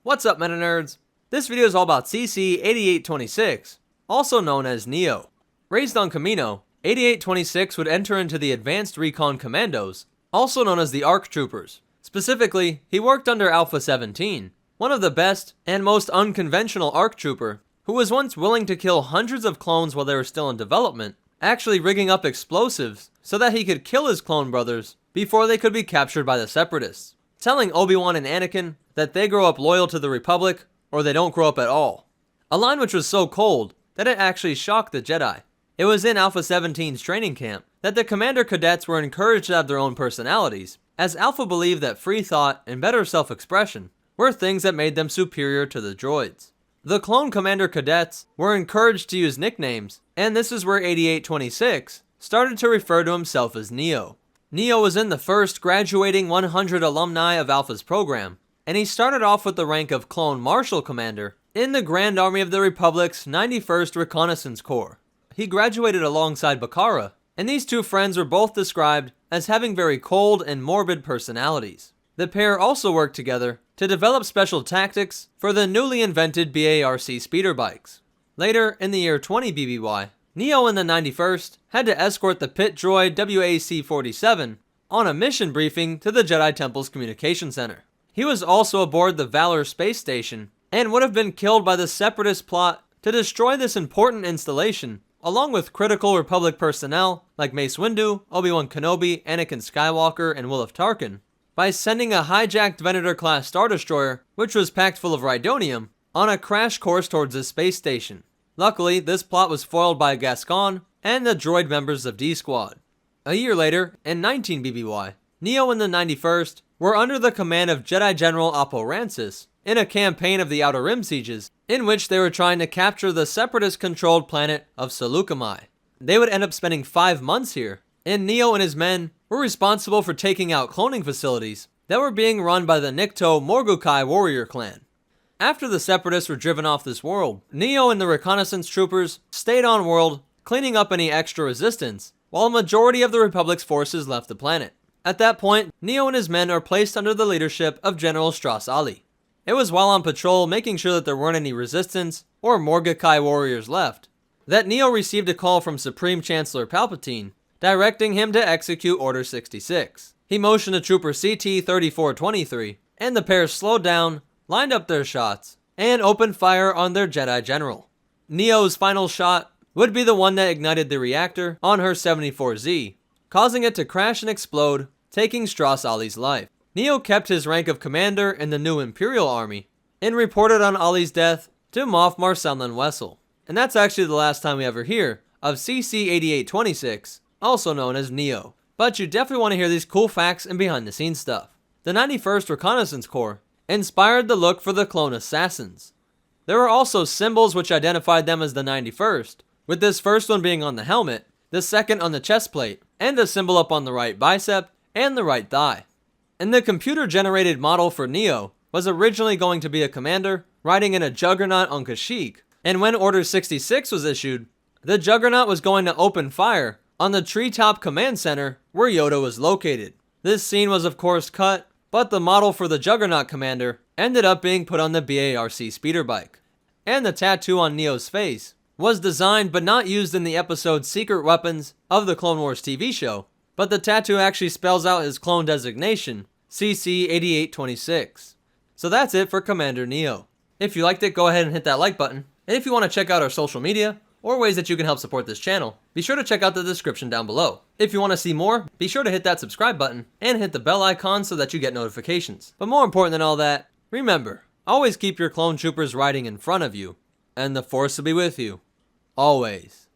What's up, Meta Nerds? This video is all about CC-8826, also known as Neyo. Raised on Kamino, 8826 would enter into the Advanced Recon Commandos, also known as the ARC Troopers. Specifically, he worked under Alpha 17, one of the best and most unconventional ARC Trooper, who was once willing to kill hundreds of clones while they were still in development, actually rigging up explosives so that he could kill his clone brothers before they could be captured by the Separatists, telling Obi-Wan and Anakin that they grow up loyal to the Republic or they don't grow up at all. A line which was so cold that it actually shocked the Jedi. It was in Alpha 17's training camp that the Commander cadets were encouraged to have their own personalities, as Alpha believed that free thought and better self-expression were things that made them superior to the droids. The clone Commander cadets were encouraged to use nicknames, and this is where 8826 started to refer to himself as Neyo. Neyo was in the first graduating 100 alumni of Alpha's program, and he started off with the rank of Clone Marshal Commander in the Grand Army of the Republic's 91st Reconnaissance Corps. He graduated alongside Bakara, and these two friends were both described as having very cold and morbid personalities. The pair also worked together to develop special tactics for the newly invented BARC speeder bikes. Later, in the year 20 BBY, Neyo in the 91st had to escort the pit droid WAC-47 on a mission briefing to the Jedi Temple's communication center. He was also aboard the Valor space station and would have been killed by the Separatist plot to destroy this important installation, along with critical Republic personnel like Mace Windu, Obi-Wan Kenobi, Anakin Skywalker, and Wilf Tarkin, by sending a hijacked Venator-class Star Destroyer, which was packed full of Rhydonium, on a crash course towards the space station. Luckily, this plot was foiled by Gascon and the droid members of D-Squad. A year later, in 19 BBY, Neyo and the 91st were under the command of Jedi General Oppo Rancis in a campaign of the Outer Rim sieges, in which they were trying to capture the Separatist-controlled planet of Saleucami. They would end up spending 5 months here, and Neyo and his men were responsible for taking out cloning facilities that were being run by the Nikto Morgukai warrior clan. After the Separatists were driven off this world, Neyo and the reconnaissance troopers stayed on world, cleaning up any extra resistance, while a majority of the Republic's forces left the planet. At that point, Neyo and his men are placed under the leadership of General Stass Allie. It was while on patrol, making sure that there weren't any resistance or Morgukai warriors left, that Neyo received a call from Supreme Chancellor Palpatine, directing him to execute Order 66. He motioned to Trooper CT-3423, and the pair slowed down, lined up their shots, and opened fire on their Jedi General. Neyo's final shot would be the one that ignited the reactor on her 74Z, causing it to crash and explode, taking Stass Allie's life. Neyo kept his rank of commander in the new Imperial Army, and reported on Allie's death to Moff Marcellin Wessel. And that's actually the last time we ever hear of CC-8826, also known as Neyo. But you definitely want to hear these cool facts and behind the scenes stuff. The 91st Reconnaissance Corps inspired the look for the clone assassins. There were also symbols which identified them as the 91st, with this first one being on the helmet, the second on the chest plate, and a symbol up on the right bicep and the right thigh. And the computer-generated model for Neyo was originally going to be a commander riding in a Juggernaut on Kashyyyk, and when Order 66 was issued, the Juggernaut was going to open fire on the Treetop Command Center where Yoda was located. This scene was of course cut, but the model for the Juggernaut commander ended up being put on the BARC speeder bike. And the tattoo on Neyo's face was designed but not used in the episode Secret Weapons of the Clone Wars TV show, but the tattoo actually spells out his clone designation, CC-8826. So that's it for Commander Neyo. If you liked it, go ahead and hit that like button. And if you want to check out our social media, or ways that you can help support this channel, be sure to check out the description down below. If you want to see more, be sure to hit that subscribe button and hit the bell icon so that you get notifications. But more important than all that, remember, always keep your clone troopers riding in front of you, and the Force will be with you, always.